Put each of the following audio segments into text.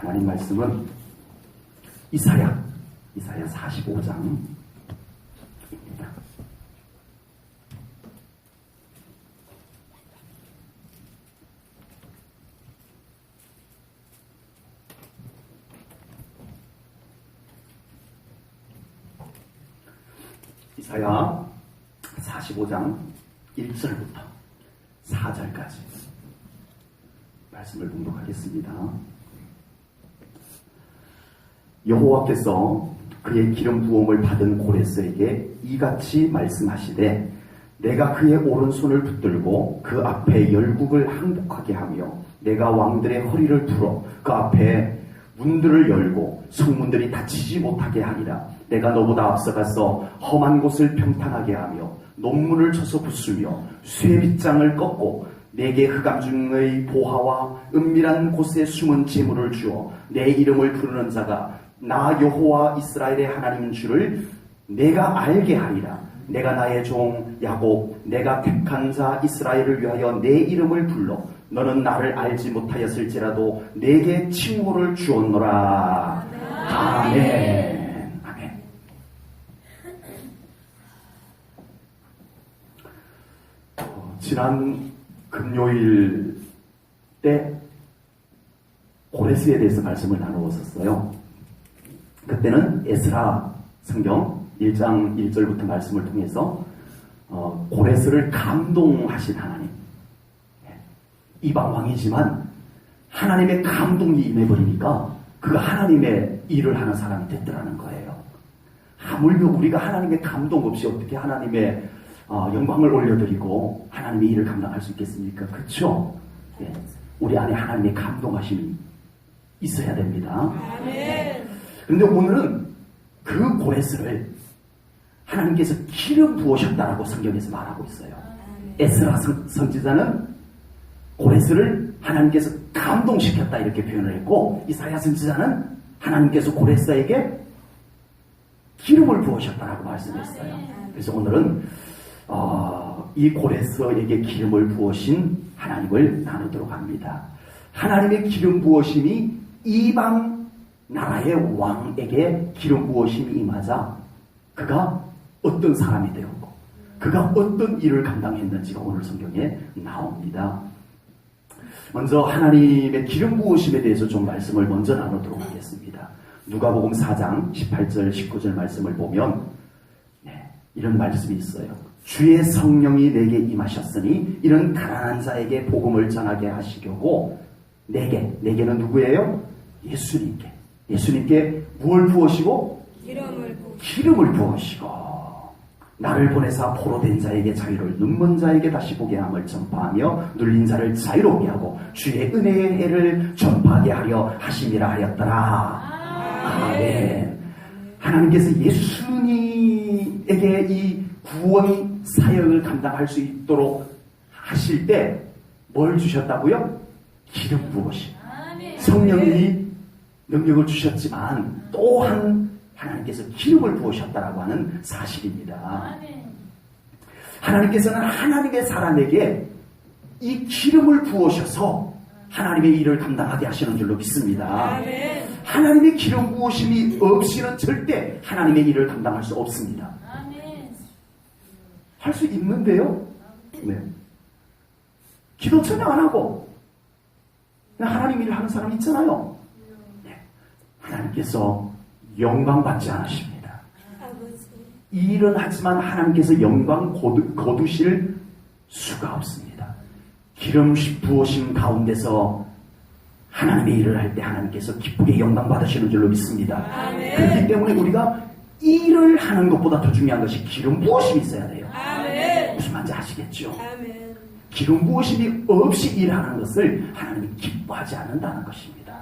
하나님 말씀은 이사야 45장입니다. 이사야 45장 1절부터 4절까지 말씀을 봉독하겠습니다. 여호와께서 그의 기름 부음을 받은 고레스에게 이같이 말씀하시되 내가 그의 오른손을 붙들고 그 앞에 열국을 항복하게 하며 내가 왕들의 허리를 풀어 그 앞에 문들을 열고 성문들이 닫히지 못하게 하리라. 내가 너보다 앞서가서 험한 곳을 평탄하게 하며 논문을 쳐서 부수며 쇠빗장을 꺾고 내게 흑암 중의 보화와 은밀한 곳에 숨은 재물을 주어 내 이름을 부르는 자가 나 여호와 이스라엘의 하나님인 줄을 내가 알게 하리라. 내가 나의 종 야곱 내가 택한 자 이스라엘을 위하여 내 이름을 불러 너는 나를 알지 못하였을지라도 내게 칭호를 주었노라. 아멘. 아멘. 지난 금요일 때 고레스에 대해서 말씀을 나누었었어요. 그때는 에스라 성경 1장 1절부터 말씀을 통해서 고레스를 감동하신 하나님, 이방 왕이지만 하나님의 감동이 임해버리니까 그가 하나님의 일을 하는 사람이 됐더라는 거예요. 하물며 우리가 하나님의 감동 없이 어떻게 하나님의 영광을 올려드리고 하나님의 일을 감당할 수 있겠습니까? 그렇죠? 예. 우리 안에 하나님의 감동하심이 있어야 됩니다. 그런데 오늘은 그 고레스를 하나님께서 기름 부으셨다라고 성경에서 말하고 있어요. 에스라 선지자는 고레스를 하나님께서 감동시켰다 이렇게 표현을 했고, 이사야 선지자는 하나님께서 고레스에게 기름을 부으셨다라고 말씀했어요. 그래서 오늘은 이 고레스에게 기름을 부으신 하나님을 나누도록 합니다. 하나님의 기름 부으심이 이방 나라의 왕에게 기름 부으심이 임하자 그가 어떤 사람이 되었고 그가 어떤 일을 감당했는지가 오늘 성경에 나옵니다. 먼저 하나님의 기름 부으심에 대해서 좀 말씀을 먼저 나누도록 하겠습니다. 누가복음 4장 18절 19절 말씀을 보면 이런 말씀이 있어요. 주의 성령이 내게 임하셨으니 이는 가난한 자에게 복음을 전하게 하시려고 내게는 누구예요? 예수님께 무엇을 부으시고? 기름을 부으시고 나를 보내사 포로된 자에게 자유를 눈먼 자에게 다시 보게 함을 전파하며 눌린 자를 자유롭게 하고 주의 은혜의 해를 전파하게 하려 하심이라 하였더라. 아멘. 하나님께서 예수님에게 이 구원 사역을 감당할 수 있도록 하실 때 뭘 주셨다고요? 기름 부으심. 성령이 능력을 주셨지만 또한 하나님께서 기름을 부으셨다라고 하는 사실입니다. 하나님께서는 하나님의 사람에게 이 기름을 부으셔서 하나님의 일을 감당하게 하시는 줄로 믿습니다. 하나님의 기름 부으심이 없이는 절대 하나님의 일을 감당할 수 없습니다. 할 수 있는데요. 기도 전혀 안 하고 그냥 하나님 일을 하는 사람 있잖아요. 하나님께서 영광 받지 않으십니다. 일은 하지만 하나님께서 영광 거두실 수가 없습니다. 기름 부으심 가운데서 하나님의 일을 할 때 하나님께서 기쁘게 영광 받으시는 줄로 믿습니다. 그렇기 때문에 우리가 일을 하는 것보다 더 중요한 것이 기름 부으심이 있어야 돼요. 무슨 말인지 아시겠죠? 기름 부으심이 없이 일하는 것을 하나님이 기뻐하지 않는다는 것입니다.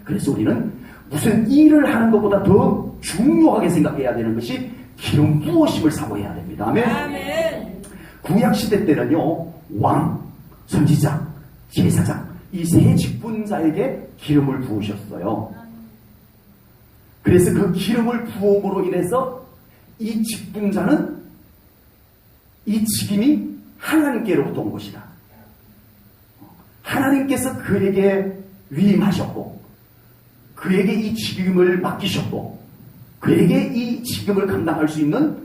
그래서 우리는 무슨 일을 하는 것보다 더 중요하게 생각해야 되는 것이 기름 부으심을 사모해야 됩니다. 아멘. 구약시대 때는요, 왕, 선지자, 제사장 이 세 직분자에게 기름을 부으셨어요. 그래서 그 기름을 부음으로 인해서 이 직분자는 이 직임이 하나님께로부터 온 것이다. 하나님께서 그에게 위임하셨고 그에게 이 직임을 맡기셨고 그에게 이 직임을 감당할 수 있는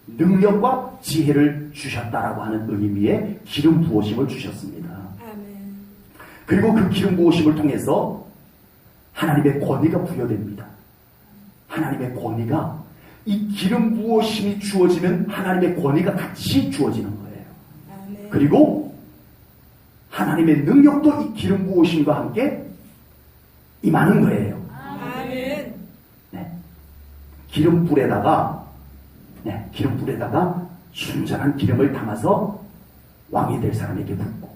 능력과 지혜를 주셨다라고 하는 의미의 기름 부으심을 주셨습니다. 아멘. 그리고 그 기름 부으심을 통해서 하나님의 권위가 부여됩니다. 하나님의 권위가 이 기름 부으심이 주어지면 하나님의 권위가 같이 주어지는 거예요. 아멘. 그리고 하나님의 능력도 이 기름 부으심과 함께 임하는 거예요. 아멘. 네. 기름불에다가 순전한 기름을 담아서 왕이 될 사람에게 붓고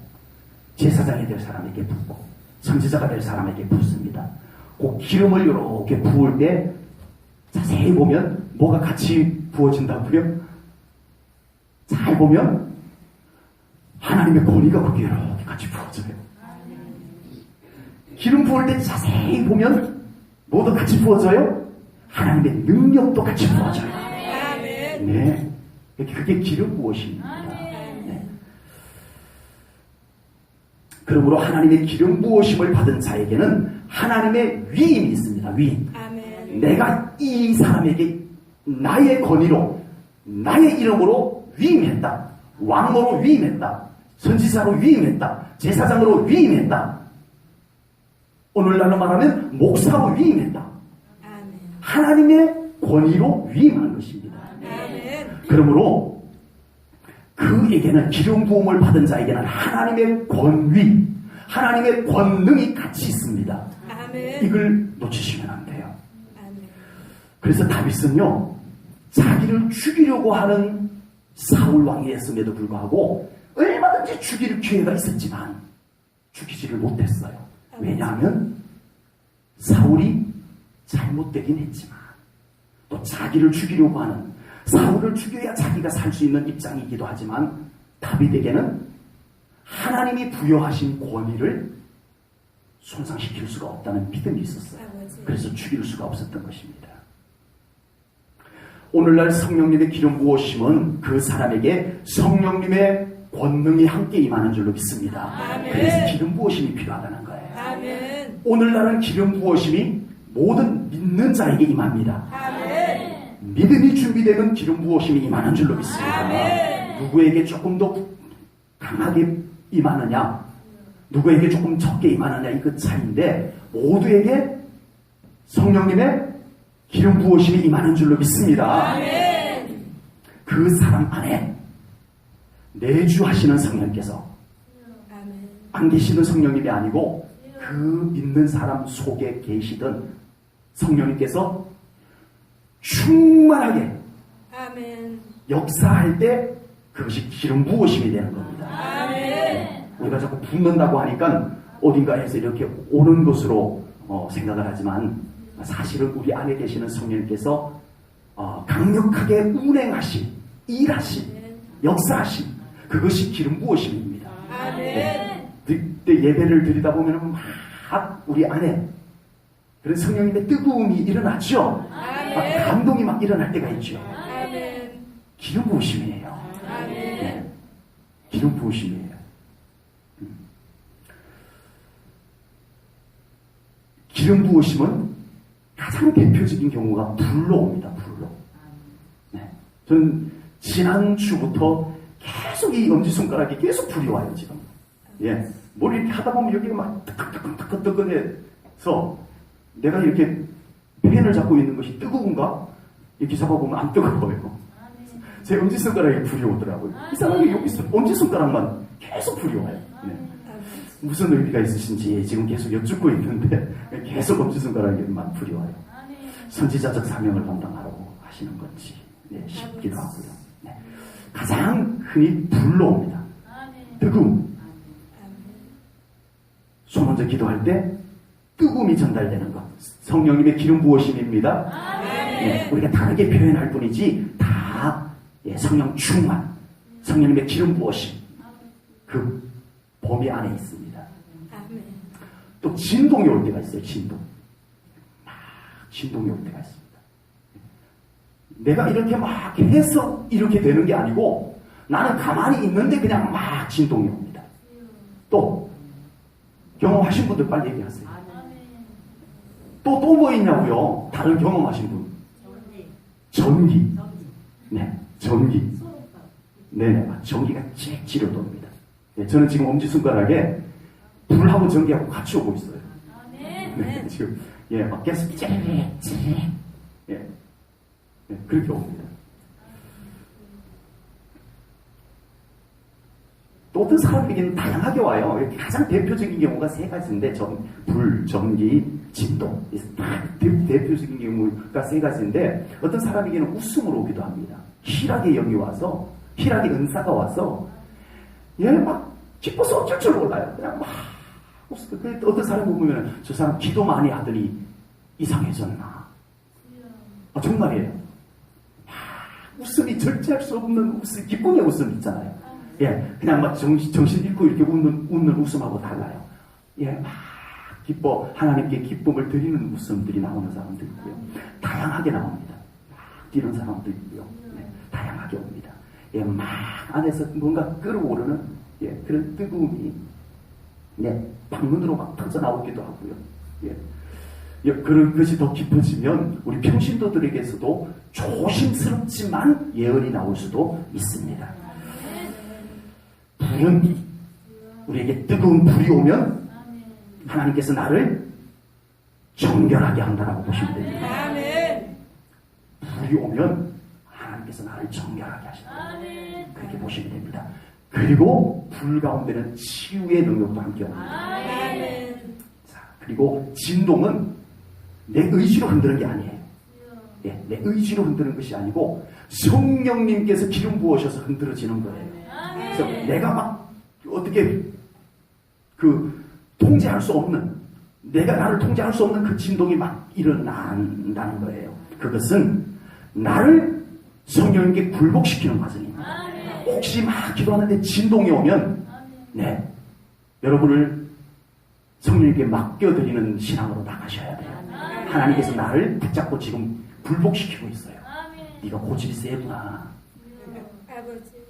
제사장이 될 사람에게 붓고 선지자가 될 사람에게 붓습니다. 그 기름을 이렇게 부을 때 자세히 보면 뭐가 같이 부어진다고요? 잘 보면 하나님의 권위가 거기에 이렇게 같이 부어져요. 기름 부을 때 자세히 보면 뭐도 같이 부어져요? 하나님의 능력도 같이 부어져요. 아멘. 네, 그게 기름 부으심입니다. 네. 그러므로 하나님의 기름 부으심을 받은 자에게는 하나님의 위임이 있습니다. 위임. 아멘. 내가 이 사람에게 나의 권위로 나의 이름으로 위임했다. 왕으로 위임했다. 선지자로 위임했다. 제사장으로 위임했다. 오늘날로 말하면 목사로 위임했다. 아멘. 하나님의 권위로 위임한 것입니다. 아멘. 그러므로 그에게는 기름 부음을 받은 자에게는 하나님의 권위, 하나님의 권능이 같이 있습니다. 아멘. 이걸 놓치시면 안 돼요. 아멘. 그래서 다윗은요, 자기를 죽이려고 하는 사울 왕이었음에도 불구하고 얼마든지 죽일 기회가 있었지만 죽이지를 못했어요. 왜냐하면 사울이 잘못되긴 했지만 또 자기를 죽이려고 하는, 사울을 죽여야 자기가 살 수 있는 입장이기도 하지만 다윗에게는 하나님이 부여하신 권위를 손상시킬 수가 없다는 믿음이 있었어요. 그래서 죽일 수가 없었던 것입니다. 오늘날 성령님의 기름 부으심은 그 사람에게 성령님의 권능이 함께 임하는 줄로 믿습니다. 아멘. 그래서 기름 부으심이 필요하다는 거예요. 아멘. 오늘날은 기름 부으심이 모든 믿는 자에게 임합니다. 아멘. 믿음이 준비되면 기름 부으심이 임하는 줄로 믿습니다. 아멘. 누구에게 조금 더 강하게 임하느냐, 누구에게 조금 적게 임하느냐, 이그 차이인데 모두에게 성령님의 기름 부으심이 임하는 줄로 믿습니다. 아멘. 그 사람 안에 내주하시는 성령께서, 아멘. 안 계시는 성령님이 아니고 그 믿는 사람 속에 계시던 성령님께서 충만하게 아멘. 역사할 때 그것이 기름 부으심이 되는 겁니다. 아멘. 우리가 자꾸 붓는다고 하니까 어딘가에서 이렇게 오는 것으로 생각을 하지만 사실은 우리 안에 계시는 성령님께서 강력하게 운행하신, 일하신, 역사하신 그것이 기름 부으심입니다. 아멘. 그때 예배를 드리다 보면 막 우리 안에 그런 성령님의 뜨거움이 일어나죠. 막 감동이 막 일어날 때가 있죠. 아멘. 기름 부으심이에요. 아멘. 네. 기름 부으심이에요. 기름 부으심은 가장 대표적인 경우가 불로 옵니다. 불로. 네. 저는 지난주부터 계속 이 엄지손가락이 계속 불이 와요, 지금. 예. 뭘 이렇게 하다 보면 여기가 막 뜨끈뜨끈뜨끈해서 내가 이렇게 펜을 잡고 있는 것이 뜨거운가? 이렇게 잡아보면 안 뜨거워요. 제 엄지손가락에 불이 오더라고요. 이상하게 여기 엄지손가락만 계속 불이 와요. 네. 무슨 의미가 있으신지 지금 계속 여쭙고 있는데 계속 엄지손가락에만 불이 와요. 선지자적 사명을 감당하라고 하시는 건지 싶기도 하고요. 네. 가장 흔히 불로 옵니다. 뜨거움. 손 먼저 기도할 때 뜨거움이 전달되는 것. 성령님의 기름 부으심입니다. 네, 우리가 다르게 표현할 뿐이지 다 성령 충만, 성령님의 기름 부으심 그 범위 안에 있습니다. 또 진동이 올 때가 있어요. 진동이 올 때가 있습니다. 내가 이렇게 막 해서 이렇게 되는 게 아니고 나는 가만히 있는데 그냥 막 진동이 옵니다. 또 경험하신 분들 빨리 얘기하세요. 또 뭐 있냐고요? 다른 경험하신 분? 전기. 네, 전기. 네네, 전기가 찔찔 돕니다. 네, 저는 지금 엄지손가락에 불하고 전기하고 같이 오고 있어요. 네, 지금, 예, 막 계속 예, 그렇게 옵니다. 또 어떤 사람에게는 다양하게 와요. 이렇게 가장 대표적인 경우가 세 가지인데, 불, 전기, 진동. 대표적인 경우가 세 가지인데, 어떤 사람에게는 웃음으로 오기도 합니다. 희락의 영이 와서, 희락의 은사가 와서, 얘는 막 기뻐서 어쩔 줄 몰라요. 그냥 막 웃어. 어떤 사람 보면 저 사람 기도 많이 하더니 이상해졌나. 정말이에요. 웃음이 절제할 수 없는 웃음, 기쁨의 웃음 있잖아요. 예, 그냥 막 정신 잃고 이렇게 웃는 웃음하고 달라요. 예, 막 기뻐, 하나님께 기쁨을 드리는 웃음들이 나오는 사람도 있고요. 다양하게 나옵니다. 막 뛰는 사람도 있고요. 네, 다양하게 옵니다. 예, 막 안에서 뭔가 끓어오르는, 예, 그런 뜨거움이, 네, 방문으로 막 터져 나오기도 하고요. 예. 예, 그런 것이 더 깊어지면 우리 평신도들에게서도 조심스럽지만 예언이 나올 수도 있습니다. 불은 우리에게 뜨거운 불이 오면 하나님께서 나를 정결하게 한다라고 보시면 됩니다. 아멘. 불이 오면 하나님께서 나를 정결하게 하신다. 그렇게 보시면 됩니다. 그리고 불 가운데는 치유의 능력도 함께 옵니다. 아멘. 자, 그리고 진동은 내 의지로 흔드는 게 아니에요. 예, 내 의지로 흔드는 것이 아니고 성령님께서 기름 부으셔서 흔들어지는 거예요. 그래서 내가 막 어떻게 통제할 수 없는, 내가 나를 통제할 수 없는 그 진동이 막 일어난다는 거예요. 그것은 나를 성령님께 굴복시키는 과정입니다. 혹시 막 기도하는데 진동이 오면, 네, 여러분을 성령님께 맡겨드리는 신앙으로 나가셔야 돼요. 하나님께서 나를 붙잡고 지금 굴복시키고 있어요. 네가 고집이 세구나. 아버지.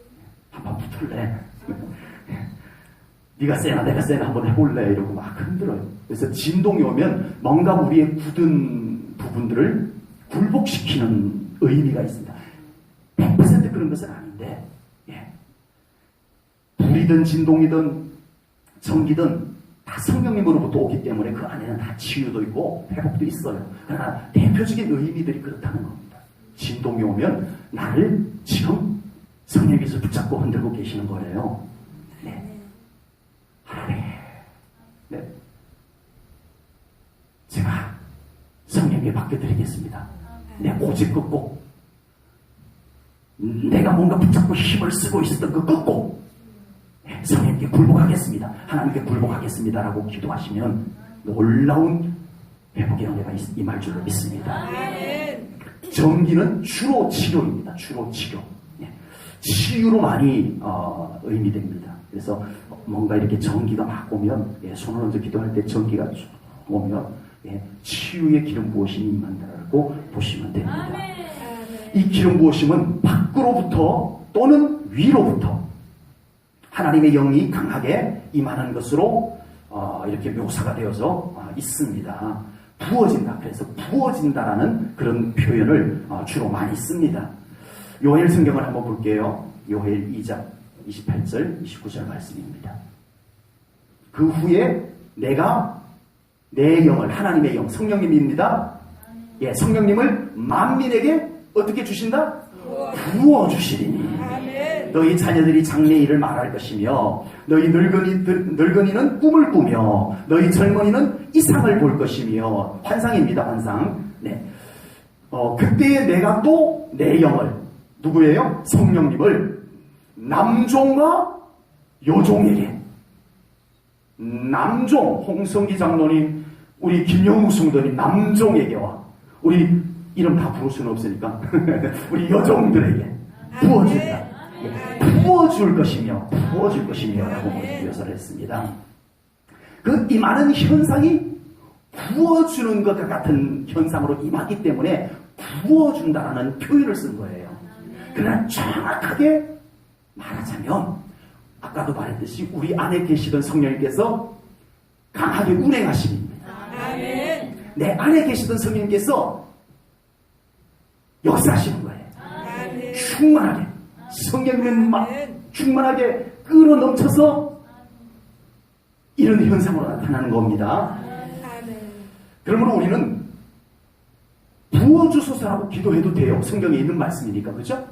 한번 붙을래? 네가 세나 내가 세나 한번 해볼래? 이러고 막 흔들어요. 그래서 진동이 오면 뭔가 우리의 굳은 부분들을 굴복시키는 의미가 있습니다. 100% 그런 것은 아닌데, 예. 불이든 진동이든 전기든 다 성령님으로부터 오기 때문에 그 안에는 다 치유도 있고 회복도 있어요. 그러나 대표적인 의미들이 그렇다는 겁니다. 진동이 오면 나를 지금 성령께서 붙잡고 흔들고 계시는 거예요. 네. 하나님. 네. 제가 성령께 맡겨드리겠습니다. 내 고집 꺾고, 내가 뭔가 붙잡고 힘을 쓰고 있었던 그 꺾고, 성령께 굴복하겠습니다. 하나님께 굴복하겠습니다라고 기도하시면 놀라운 회복의 은혜가 임할 줄로 믿습니다. 전기는 주로 치료입니다. 주로 치료. 치유로 많이 의미됩니다. 그래서 뭔가 이렇게 전기가 막 오면, 손을 얹어 기도할 때 전기가 쭉 오면 치유의 기름 부으심이 임한다고 보시면 됩니다. 이 기름 부으심은 밖으로부터 또는 위로부터 하나님의 영이 강하게 임하는 것으로 이렇게 묘사가 되어서 있습니다. 부어진다. 그래서 부어진다라는 그런 표현을 주로 많이 씁니다. 요엘 성경을 한번 볼게요. 요엘 2장 28절 29절 말씀입니다. 그 후에 내가 내 영을, 하나님의 영, 성령님입니다. 예, 성령님을 만민에게 어떻게 주신다? 부어주시리니 너희 자녀들이 장래의 일을 말할 것이며 너희 늙은이는 꿈을 꾸며 너희 젊은이는 이상을 볼 것이며, 환상입니다. 환상. 네. 그때에 내가 또 내 영을, 누구예요? 성령님을 남종과 여종에게, 남종, 홍성기 장로님, 우리 김영우 성도님 남종에게와, 우리 이름 다 부를 수는 없으니까 우리 여종들에게 부어준다. 부어줄 것이며 부어줄 것이며 라고 묘사를 했습니다. 이 많은 현상이 부어주는 것과 같은 현상으로 임하기 때문에 부어준다라는 표현을 쓴 거예요. 그러나 정확하게 말하자면 아까도 말했듯이 우리 안에 계시던 성령님께서 강하게 운행하십니다. 내 안에 계시던 성령님께서 역사하시는 거예요. 아멘. 충만하게 성령님의 막 충만하게 끌어 넘쳐서 이런 현상으로 나타나는 겁니다. 아멘. 그러므로 우리는 부어주소서라고 기도해도 돼요. 성경에 있는 말씀이니까, 그죠?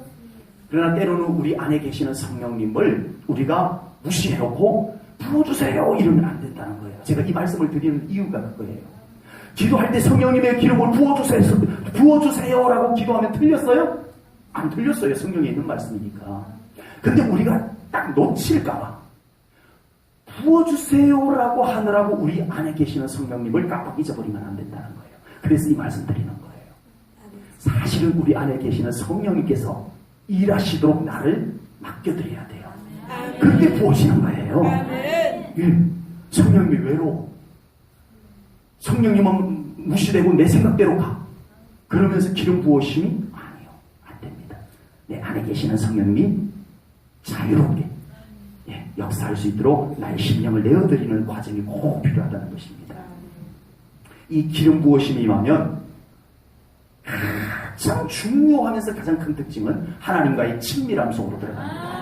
그러나 때로는 우리 안에 계시는 성령님을 우리가 무시해놓고 부어주세요 이러면 안 된다는 거예요. 제가 이 말씀을 드리는 이유가 그거예요. 기도할 때 성령님의 기름을 부어주세요라고 기도하면 틀렸어요? 안 틀렸어요. 성경에 있는 말씀이니까. 근데 우리가 딱 놓칠까봐 부어주세요라고 하느라고 우리 안에 계시는 성령님을 깜빡 잊어버리면 안 된다는 거예요. 그래서 이 말씀 드리는 거예요. 사실은 우리 안에 계시는 성령님께서 일하시도록 나를 맡겨드려야 돼요. 그때 부어지는 거예요. 예. 성령님이 외로워. 성령님은 무시되고 내 생각대로 가. 그러면서 기름 부으심이 아니요. 안 됩니다. 내 안에 계시는 성령님이 자유롭게 역사할 수 있도록 나의 심령을 내어드리는 과정이 꼭 필요하다는 것입니다. 이 기름 부으심이 임하면 가장 중요하면서 가장 큰 특징은 하나님과의 친밀함 속으로 들어갑니다.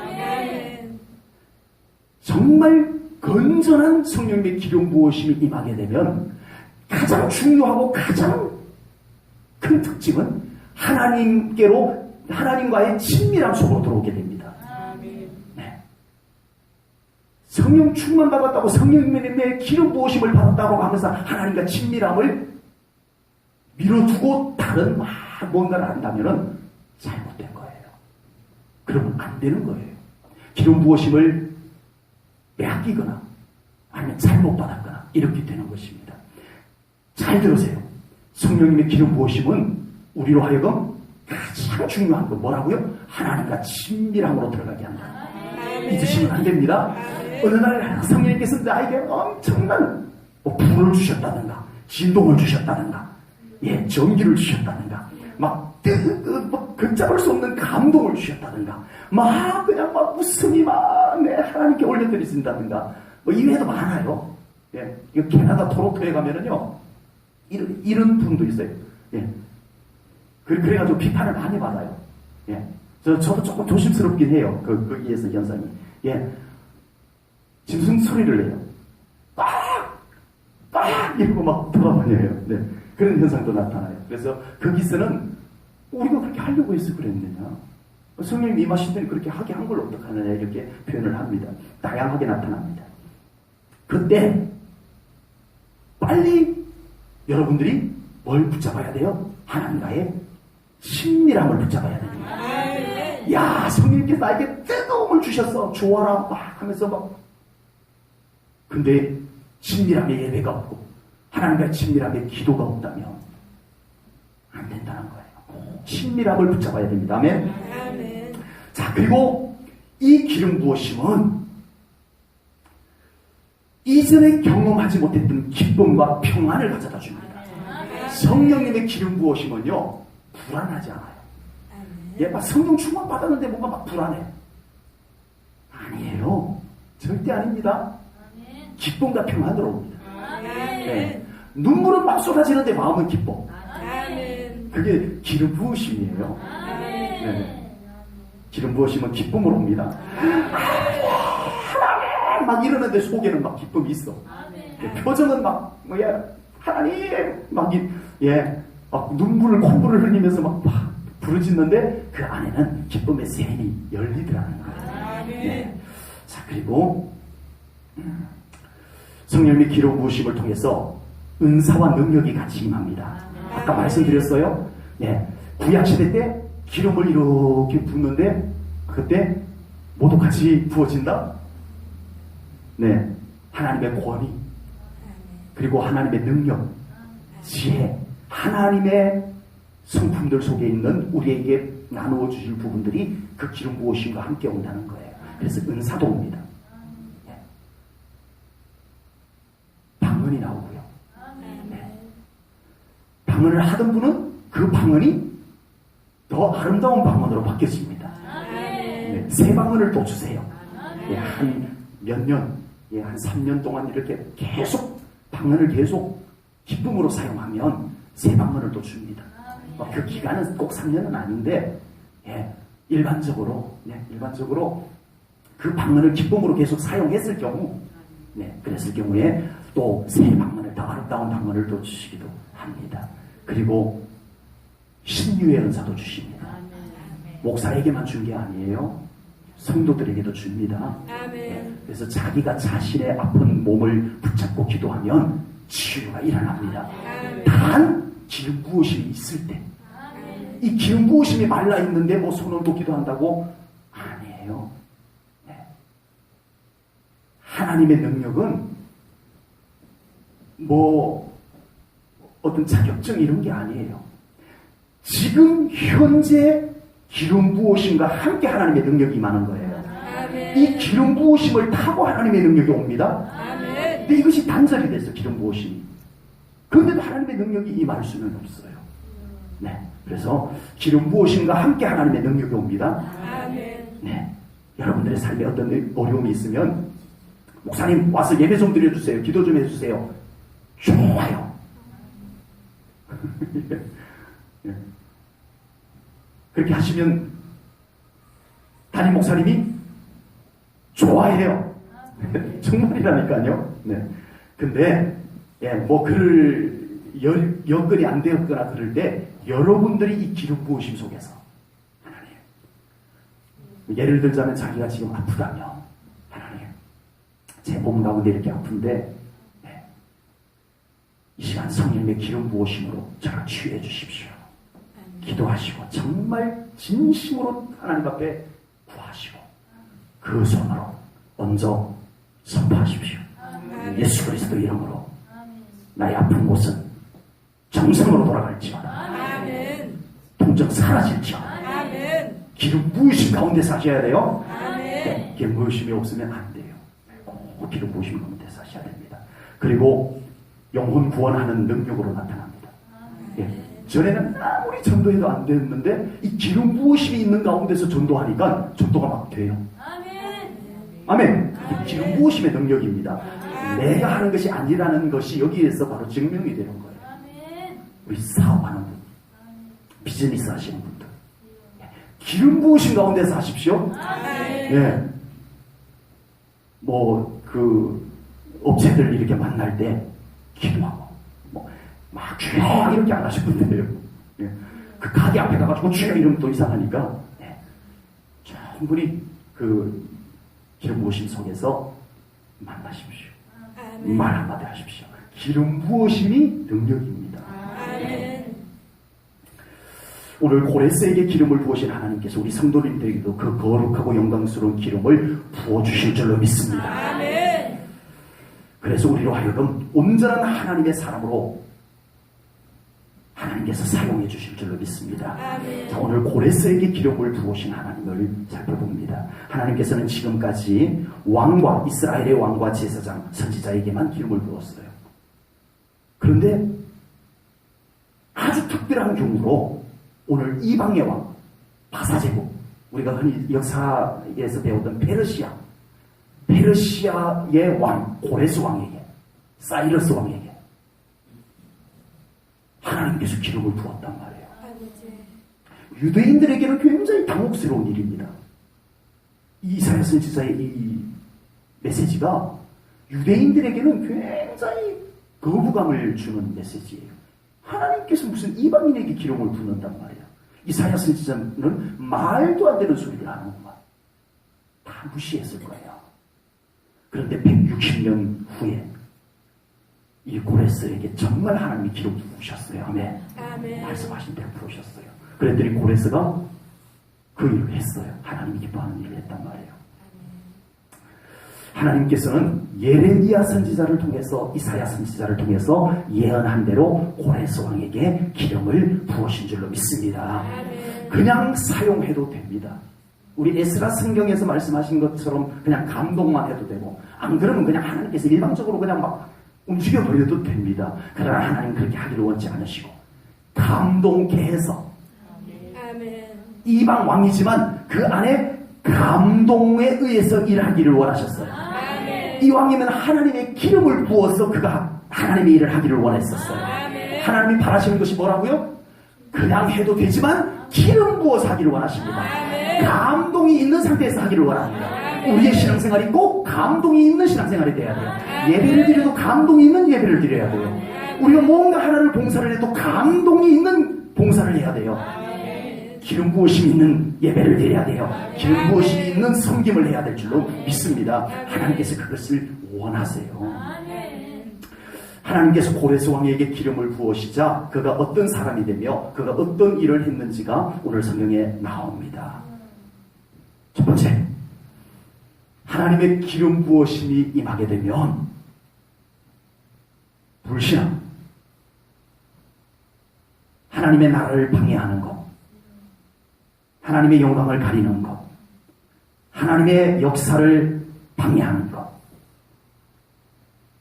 정말 건전한 성령님의 기름 부으심이 임하게 되면 가장 중요하고 가장 큰 특징은 하나님과의 친밀함 속으로 들어오게 됩니다. 네. 성령 충만 받았다고 성령님의 기름 부으심을 받았다고 하면서 하나님과 친밀함을 밀어두고 다른 뭔가를 한다면 잘못된 거예요. 그러면 안 되는 거예요. 기름 부으심을 빼앗기거나 아니면 잘못 받았거나 이렇게 되는 것입니다. 잘 들으세요. 성령님의 기름 부으심은 우리로 하여금 가장 중요한 거 뭐라고요? 하나님과 친밀함으로 들어가게 한다. 잊으시면 안 됩니다. 어느 날 성령님께서 나에게 엄청난 불을 주셨다든가 진동을 주셨다든가 전기를 주셨다든가 막 걷잡을 수 없는 감동을 주셨다든가 그냥 웃음이 하나님께 올려드리신다든가 이외에도 많아요. 이거 캐나다 토론토에 가면은요 이런 분도 있어요. 그래가지고 비판을 많이 받아요. 저도 조금 조심스럽긴 해요. 거기에서 현상이. 짐승 소리를 내요. 꽉! 이러고 막 돌아다녀요. 그런 현상도 나타나요. 그래서 거기서는 우리가 그렇게 하려고 해서 그랬느냐. 성령님이 임하실 때는 그렇게 하게 한 걸 어떡하느냐 이렇게 표현을 합니다. 다양하게 나타납니다. 그때 빨리 여러분들이 뭘 붙잡아야 돼요? 하나님과의 친밀함을 붙잡아야 됩니다. 야, 성령님께서 나에게 뜨거움을 주셨어. 좋아라 막 하면서 근데 친밀함의 예배가 없고 하나님과의 친밀함의 기도가 없다면 안 된다는 거예요. 친밀함을 붙잡아야 됩니다. 아멘. 자, 그리고 이 기름 부으심은 이전에 경험하지 못했던 기쁨과 평안을 가져다 줍니다. 성령님의 기름 부으심은요 불안하지 않아요. 성령 충만 받았는데 뭔가 불안해. 아니에요. 절대 아닙니다. 기쁨과 평안으로 옵니다. 눈물은 막 쏟아지는데 마음은 기뻐. 그게 기름 부으심이에요. 기름 부으심은 기쁨으로 옵니다. 하나님 막 이러는데 속에는 막 기쁨이 있어. 표정은 하나님 막 눈물을 콧물을 흘리면서 막 부르짖는데 그 안에는 기쁨의 샘이 열리더라는 거예요. 자, 그리고 성령님의 기름 부으심을 통해서 은사와 능력이 같이 임합니다. 아까 말씀드렸어요. 구약시대 때 기름을 이렇게 붓는데 그때 모두 같이 부어진다? 하나님의 권위 그리고 하나님의 능력 지혜 하나님의 성품들 속에 있는 우리에게 나누어 주실 부분들이 그 기름 부으심과 함께 온다는 거예요. 그래서 은사도 옵니다. 방언이 나오고요. 방언을 하던 분은 그 방언이 더 아름다운 방언으로 바뀌어집니다. 새 방언을 또 주세요. 한 몇 년, 한 3년 동안 이렇게 계속 방언을 계속 기쁨으로 사용하면 새 방문을 또 줍니다. 그 기간은 꼭 3년은 아닌데, 예, 일반적으로 그 방문을 기쁨으로 계속 사용했을 경우, 그랬을 경우에 또 새 방문을, 더 아름다운 방문을 또 주시기도 합니다. 그리고 신유의 은사도 주십니다. 목사에게만 준 게 아니에요. 성도들에게도 줍니다. 그래서 자기가 자신의 아픈 몸을 붙잡고 기도하면 치유가 일어납니다. 단 기름 부으심이 있을 때, 이 기름 부으심이 말라 있는데 뭐 손을 놓기도 한다고? 아니에요. 하나님의 능력은 뭐 어떤 자격증 이런 게 아니에요. 지금 현재 기름 부으심과 함께 하나님의 능력이 임하는 거예요. 이 기름 부으심을 타고 하나님의 능력이 옵니다. 근데 이것이 단절이 됐어, 기름 부으심이. 그런데도 하나님의 능력이 임할 수는 없어요. 그래서 기름 부으심과 함께 하나님의 능력이 옵니다. 여러분들의 삶에 어떤 어려움이 있으면 목사님 와서 예배 좀 드려주세요. 기도 좀 해주세요. 좋아요. 그렇게 하시면 담임 목사님이 좋아해요. 정말이라니까요. 근데 뭐 그럴 여건이 안 되었거나 그럴 때 여러분들이 이 기름 부으심 속에서 하나님, 예를 들자면 자기가 지금 아프다면 하나님, 제 몸 가운데 이렇게 아픈데 이 시간 성령의 기름 부으심으로 저를 치유해 주십시오. 기도하시고 정말 진심으로 하나님 앞에 구하시고 그 손으로 먼저 선포하십시오. 예수 그리스도 이름으로 나의 아픈 곳은 정상으로 돌아갈지어다. 통증 사라질지어다. 기름 부으심 가운데 사셔야 돼요. 기름 부으심이 없으면 안 돼요. 꼭 기름 부으심 가운데 사셔야 됩니다. 그리고 영혼 구원하는 능력으로 나타납니다. 전에는 아무리 전도해도 안 됐는데 이 기름 부으심이 있는 가운데서 전도하니까 전도가 막 돼요. 아멘. 기름 부으심의 능력입니다. 내가 하는 것이 아니라는 것이 여기에서 바로 증명이 되는 거예요. 우리 사업하는 분, 비즈니스 하시는 분들, 기름 부으심 가운데서 하십시오. 뭐 그 업체들 이렇게 만날 때 기도하고 막 주여 이렇게 안 하시면 돼요. 그 가게 앞에 가가지고 주여 이러면 또 이상하니까 충분히 그 기름 부으심 속에서 만나십시오. 말 한마디 하십시오. 기름 부으심이 능력입니다. 오늘 고레스에게 기름을 부으신 하나님께서 우리 성도님들에게도 그 거룩하고 영광스러운 기름을 부어주실 줄로 믿습니다. 그래서 우리로 하여금 온전한 하나님의 사람으로 하나님께서 사용해 주실 줄로 믿습니다. 자, 오늘 고레스에게 기름을 부으신 하나님을 살펴봅니다. 하나님께서는 지금까지 왕과 이스라엘의 왕과 제사장 선지자에게만 기름을 부었어요. 그런데 아주 특별한 경우로 오늘 이방의 왕 바사제국, 우리가 흔히 역사에서 배웠던 페르시아의 왕 고레스 왕에게, 사이러스 왕에게 하나님께서 기름을 부었단 말이에요. 유대인들에게는 굉장히 당혹스러운 일입니다. 이사야 선지자의 이 메시지가 유대인들에게는 굉장히 거부감을 주는 메시지예요. 하나님께서 무슨 이방인에게 기름을 붓는단 말이에요. 이사야 선지자는 말도 안 되는 소리를 하는구만. 다 무시했을 거예요. 그런데 160년 후에 이 고레스에게 정말 하나님이 기름 부으셨어요. 아멘. 말씀하신 대로 부으셨어요. 그랬더니 고레스가 그 일을 했어요. 하나님이 기뻐하는 일을 했단 말이에요. 하나님께서는 예레미야 선지자를 통해서, 이사야 선지자를 통해서 예언한 대로 고레스 왕에게 기름을 부으신 줄로 믿습니다. 그냥 사용해도 됩니다. 우리 에스라 성경에서 말씀하신 것처럼 그냥 감동만 해도 되고, 안 그러면 그냥 하나님께서 일방적으로 그냥 막 움직여버려도 됩니다. 그러나 하나님 그렇게 하기를 원치 않으시고 감동케 해서, 이방 왕이지만 그 안에 감동에 의해서 일하기를 원하셨어요. 이 왕이면 하나님의 기름을 부어서 그가 하나님의 일을 하기를 원했었어요. 아멘. 하나님이 바라시는 것이 뭐라고요? 그냥 해도 되지만 기름 부어서 하기를 원하십니다. 아멘. 감동이 있는 상태에서 하기를 원합니다. 아멘. 우리의 신앙생활이 꼭 감동이 있는 신앙생활이 돼야 돼요. 아멘. 예배를 드려도 감동이 있는 예배를 드려야 돼요. 우리가 뭔가 하나를 봉사를 해도 감동이 있는 봉사를 해야 돼요. 아멘. 기름 부으심이 있는 예배를 드려야 돼요. 기름 부으심이 있는 섬김을 해야 될 줄로 믿습니다. 하나님께서 그것을 원하세요. 하나님께서 고레스 왕에게 기름을 부으시자 그가 어떤 사람이 되며 그가 어떤 일을 했는지가 오늘 성경에 나옵니다. 첫 번째, 하나님의 기름 부으심이 임하게 되면 불신앙, 하나님의 나라를 방해하는 것, 하나님의 영광을 가리는 것, 하나님의 역사를 방해하는 것,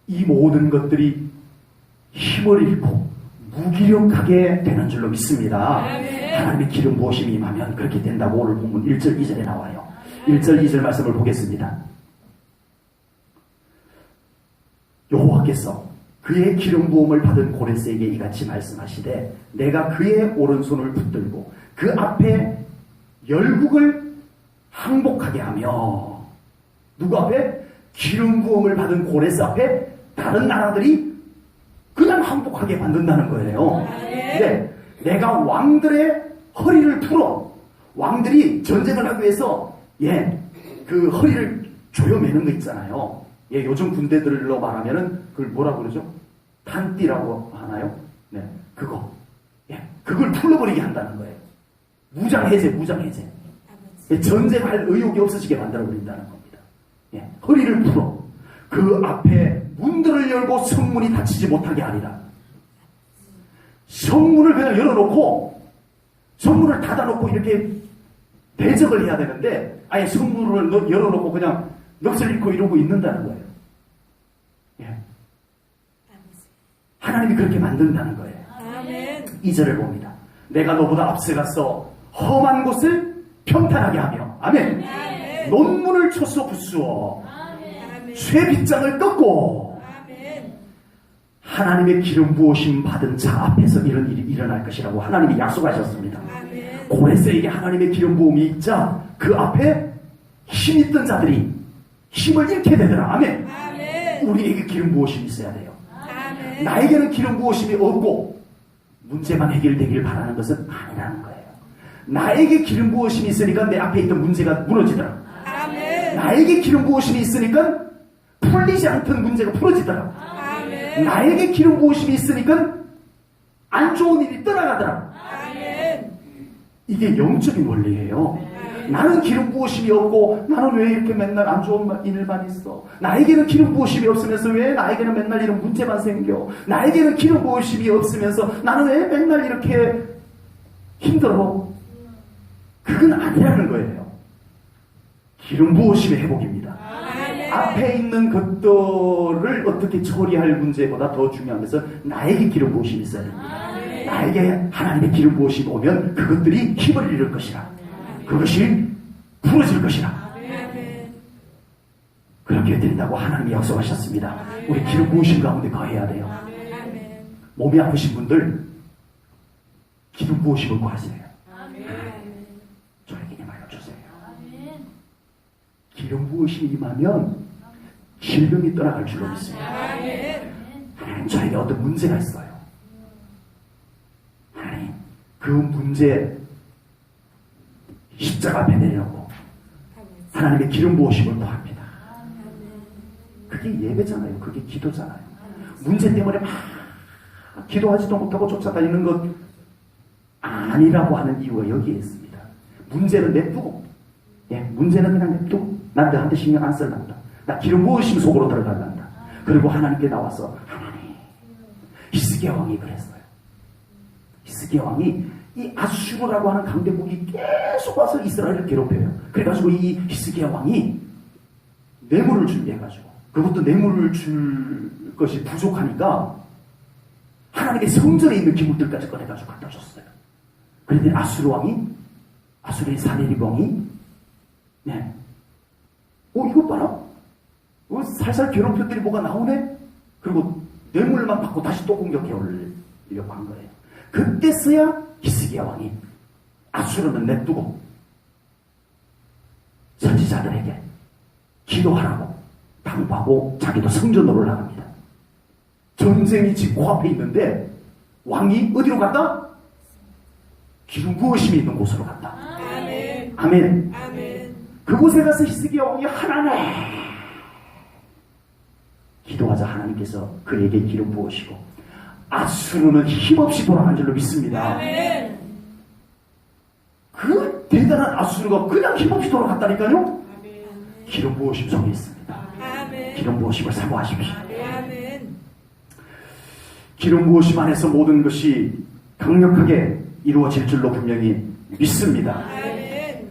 이 모든 것들이 힘을 잃고 무기력하게 되는 줄로 믿습니다. 하나님의 기름 부으심이 임하면 그렇게 된다고 오늘 본문 1절 2절에 나와요. 1절 2절 말씀을 보겠습니다. 여호와께서 그의 기름 부음을 받은 고레스에게 이같이 말씀하시되 내가 그의 오른손을 붙들고 그 앞에 열국을 항복하게 하며, 누구 앞에? 기름 부음을 받은 고레스 앞에 다른 나라들이 그냥 항복하게 만든다는 거예요. 근데 내가 왕들의 허리를 풀어, 왕들이 전쟁을 하기 위해서 그 허리를 조여매는 거 있잖아요. 요즘 군대들로 말하면은 그걸 뭐라 그러죠? 탄띠라고 하나요? 네, 그거. 그걸 풀어버리게 한다는 거예요. 무장해제. 전쟁할 의욕이 없어지게 만들어버린다는 겁니다. 허리를 풀어 그 앞에 문들을 열고 성문이 닫히지 못하게 하리라. 성문을 그냥 열어놓고, 성문을 닫아놓고 이렇게 대적을 해야 되는데 아예 성문을 열어놓고 그냥 넋을 잃고 이러고 있는다는 거예요. 하나님이 그렇게 만든다는 거예요. 아멘. 2절을 봅니다. 내가 너보다 앞서가서 험한 곳을 평탄하게 하며, 아멘. 아멘. 논문을 쳐서 부수어 아멘. 쇠빗장을 꺾고, 아멘. 하나님의 기름 부으심 받은 자 앞에서 이런 일이 일어날 것이라고 하나님이 약속하셨습니다. 아멘. 고레스에게 하나님의 기름 부음이 있자 그 앞에 힘있던 자들이 힘을 잃게 되더라. 아멘. 아멘. 우리에게 기름 부으심이 있어야 돼요. 아멘. 나에게는 기름 부으심이 없고 문제만 해결되길 바라는 것은 아니라는 거예요. 나에게 기름 부으심이 있으니까 내 앞에 있던 문제가 무너지더라. 아멘. 나에게 기름 부으심이 있으니까 풀리지 않던 문제가 풀어지더라. 아멘. 나에게 기름 부으심이 있으니까 안 좋은 일이 떠나가더라. 아멘. 이게 영적인 원리예요. 나는 기름 부으심이 없고 나는 왜 이렇게 맨날 안 좋은 일만 있어? 나에게는 기름 부으심이 없으면서 왜 나에게는 맨날 이런 문제만 생겨? 나에게는 기름 부으심이 없으면서 나는 왜 맨날 이렇게 힘들어? 그건 아니라는 거예요. 기름 부으심의 회복입니다. 아멘. 앞에 있는 것들을 어떻게 처리할 문제보다 더 중요한 것은 나에게 기름 부으심이 있어야 됩니다. 나에게 하나님의 기름 부으심이 오면 그것들이 힘을 잃을 것이라. 그것이 부러질 것이라. 아멘. 그렇게 된다고 하나님이 약속하셨습니다. 우리 기름 부으심 가운데 거해야 돼요. 아멘. 몸이 아프신 분들 기름 부으심을 구하세요. 저에게 말해주세요. 기름 부으심이 임하면 질병이 떠나갈 줄로 믿습니다. 하나님, 저에게 어떤 문제가 있어요. 하나님, 그 문제 십자가 앞에 내려놓고 하나님의 기름 부으심을 구합니다. 그게 예배잖아요. 그게 기도잖아요. 문제 때문에 막 기도하지도 못하고 쫓아다니는 것 아니라고 하는 이유가 여기에 있습니다. 문제는 냅두고, 문제는 그냥 냅두고, 나한테 신경 안 쓸란다. 나 기름 부으심 속으로 들어갈란다. 그리고 하나님께 나와서, 하나님, 히스기야 왕이 그랬어요. 히스기야 왕이 이 아수르라고 하는 강대국이 계속 와서 이스라엘을 괴롭혀요. 그래가지고 이 히스기야 왕이 뇌물을 준비해가지고, 그것도 뇌물을 줄 것이 부족하니까 하나님의 성전에 있는 기물들까지 꺼내가지고 갖다 줬어요. 그런데 아수르의 사네립 왕이, 이것 봐라. 살살 괴롭혔더니 뭐가 나오네? 그리고 뇌물만 받고 다시 또 공격해 오려고 한 거예요. 그때서야 히스기야 왕이 아수르는 냅두고 선지자들에게 기도하라고 당부하고 자기도 성전으로 나갑니다. 전쟁이 지금 코앞에 있는데 왕이 어디로 갔다? 기름 부으심이 있는 곳으로 갔다. 아멘. 아멘. 아멘. 그곳에 가서 히스기야 왕이 하나님 기도하자 하나님께서 그에게 기름 부으시고 아수르는 힘없이 돌아간 줄로 믿습니다. 아멘. 그 대단한 아수르가 그냥 힘없이 돌아갔다니까요. 아멘. 기름 부으심 속에 있습니다. 아멘. 기름 부으심을 사모하십시오. 아멘. 기름 부으심 안에서 모든 것이 강력하게 이루어질 줄로 분명히 믿습니다. 아멘.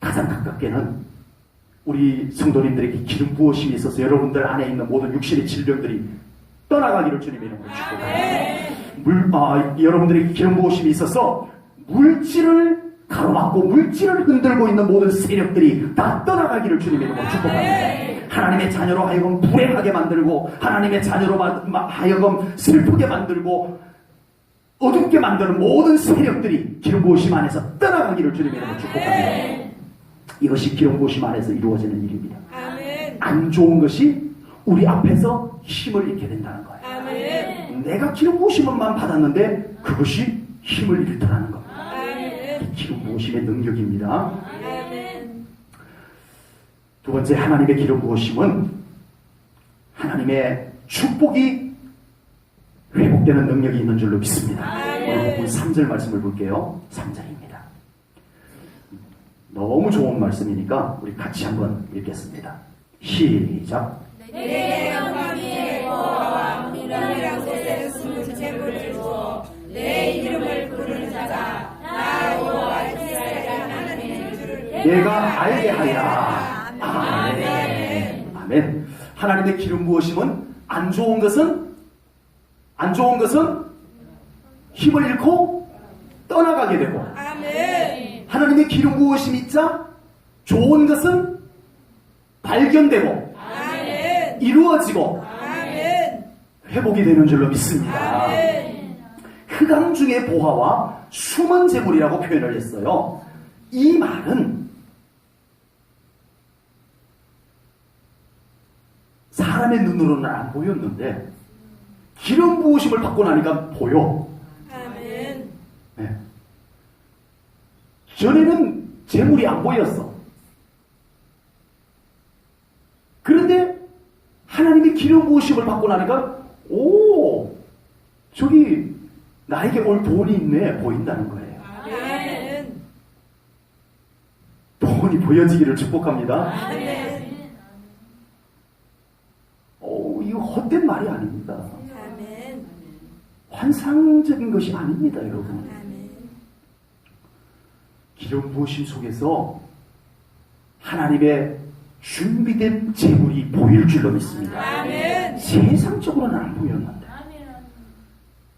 가장 가깝게는 우리 성도님들에게 기름 부으심이 있어서 여러분들 안에 있는 모든 육신의 질병들이 떠나가기를 주님의 이름으로 축복합니다. 여러분들에게 기름 부으심이 있어서 물질을 가로막고 물질을 흔들고 있는 모든 세력들이 다 떠나가기를 주님의 이름으로 축복합니다. 하나님의 자녀로 하여금 불행하게 만들고 하나님의 자녀로 하여금 슬프게 만들고 어둡게 만드는 모든 세력들이 기름 부으심 안에서 떠나가기를 주님의 이름으로 축복합니다. 이것이 기름 부으심 안에서 이루어지는 일입니다. 아멘. 안 좋은 것이 우리 앞에서 힘을 잃게 된다는 거예요. 아멘. 내가 기름 부으심만 받았는데 그것이 힘을 잃더라는 겁니다. 아멘. 기름 부으심의 능력입니다. 아멘. 두 번째, 하나님의 기름 부으심은 하나님의 축복이 회복되는 능력이 있는 줄로 믿습니다. 오늘 3절 말씀을 볼게요. 3절입니다. 너무 좋은 말씀이니까 우리 같이 한번 읽겠습니다. 시작. 내게 영광이 여호와와 이런 곳에 숨은 재물을 주어 내 이름을 부르는 자가 나 여호와 이스라엘 하나님의 줄을 내가 알게 하리라. 아멘. 아멘. 하나님의 기름 부으심은 안 좋은 것은 힘을 잃고 떠나가게 되고 아멘. 하나님의 기름 부으심이 있자 좋은 것은 발견되고 아멘. 이루어지고 아멘. 회복이 되는 줄로 믿습니다. 아멘. 흑암 중의 보화와 숨은 재물이라고 표현을 했어요. 이 말은 사람의 눈으로는 안 보였는데 기름 부으심을 받고 나니까 보여. 아멘. 네. 전에는 재물이 안 보였어. 그런데 하나님의 기름 부으심을 받고 나니까 저기 나에게 올 돈이 있네 보인다는 거예요. 아멘. 돈이 보여지기를 축복합니다. 아멘. 이거 헛된 말이 아닙니다. 아멘. 환상적인 것이 아닙니다, 여러분. 아멘. 기름 부으심 속에서 하나님의 준비된 재물이 보일 줄로 믿습니다. 아멘. 세상적으로는 안 보였는데,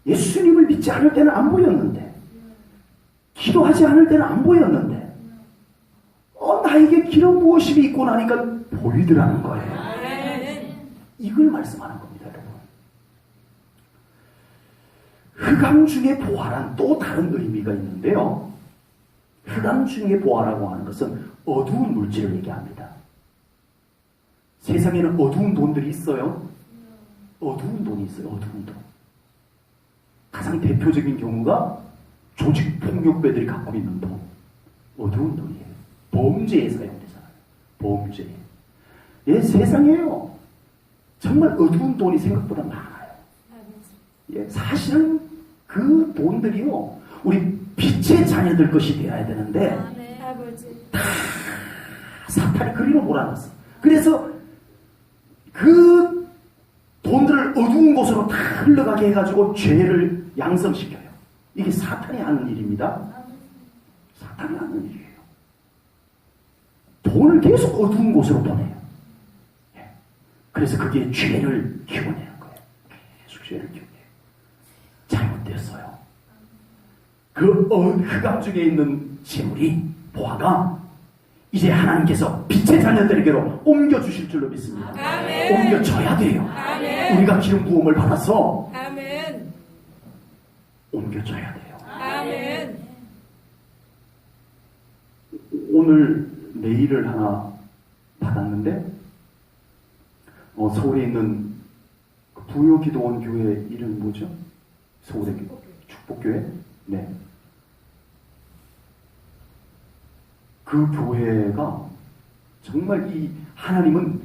예수님을 믿지 않을 때는 안 보였는데, 기도하지 않을 때는 안 보였는데, 나에게 기름 부으심이 있고 나니까 보이더라는 거예요. 아멘. 이걸 말씀하는 겁니다, 여러분. 흑암 중의 보화란 또 다른 의미가 있는데요. 흑암 중의 보화라고 하는 것은 어두운 물질을 얘기합니다. 세상에는 어두운 돈들이 있어요. 어두운 돈이 있어요. 어두운 돈. 가장 대표적인 경우가 조직 폭력배들이 갖고 있는 돈. 어두운 돈이에요. 범죄에 사용되잖아요. 범죄. 예, 세상에요. 정말 어두운 돈이 생각보다 많아요. 예, 사실은 그 돈들이요, 우리 빛의 자녀들 것이 되어야 되는데, 아버지. 사탄이 그리로 몰아놨어. 그래서 그 돈들을 어두운 곳으로 다 흘러가게 해가지고 죄를 양성시켜요. 이게 사탄이 하는 일입니다. 사탄이 하는 일이에요. 돈을 계속 어두운 곳으로 보내요. 예. 그래서 그게 죄를 키워내는 거예요. 계속 죄를 키워내요. 잘못됐어요. 그 흑암 중에 있는 재물이, 보화가 이제 하나님께서 빛의 자녀들에게로 옮겨주실 줄로 믿습니다. 아멘. 옮겨줘야 돼요. 아멘. 우리가 기름 부음을 받아서 아멘. 옮겨줘야 돼요. 아멘. 오늘 메일을 하나 받았는데 서울에 있는 부요기도원 교회 이름 뭐죠? 서울의 축복교회? 네. 그 교회가 정말 이 하나님은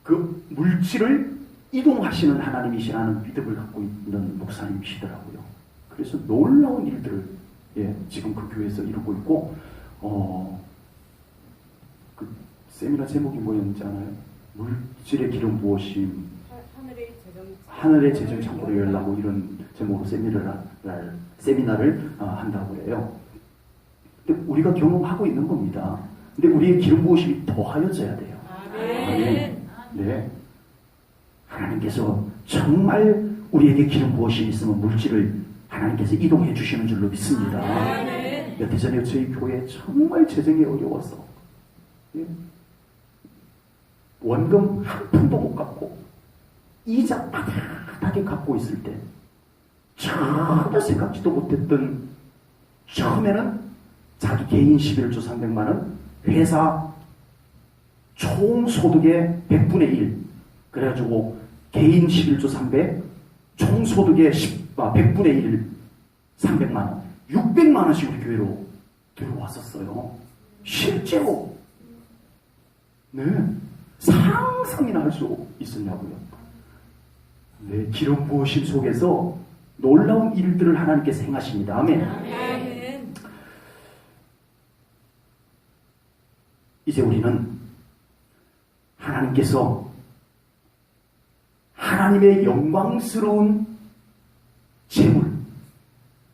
그 물질을 이동하시는 하나님이시라는 믿음을 갖고 있는 목사님이시더라고요. 그래서 놀라운 일들을 지금 그 교회에서 이루고 있고 그 세미나 제목이 뭐였는지 아나요? 물질의 기름 부으심 하늘의 재정 창고를 열라고 이런 제목으로 세미나를 한다고 해요. 근데 우리가 경험하고 있는 겁니다. 근데 우리의 기름 부으심이 더하여져야 돼요. 아멘. 네. 하나님께서 정말 우리에게 기름 부으심이 있으면 물질을 하나님께서 이동해 주시는 줄로 믿습니다. 몇 해 전에 저희 교회 정말 재정이 어려워서 원금 한 푼도 못 갚고 이자 바닥바닥에 갚고 있을 때 전혀 생각지도 못했던 처음에는 자기 개인 11조 300만 원 회사 총 소득의 100분의 1 그래가지고 개인 11조 300 총 소득의 100분의 1 300만 원 600만 원씩 우리 교회로 들어왔었어요. 실제로 네 상상이나 할 수 있었냐고요. 네, 기름 부으심 속에서 놀라운 일들을 하나님께서 행하십니다. 아멘. 아멘. 이제 우리는 하나님께서 하나님의 영광스러운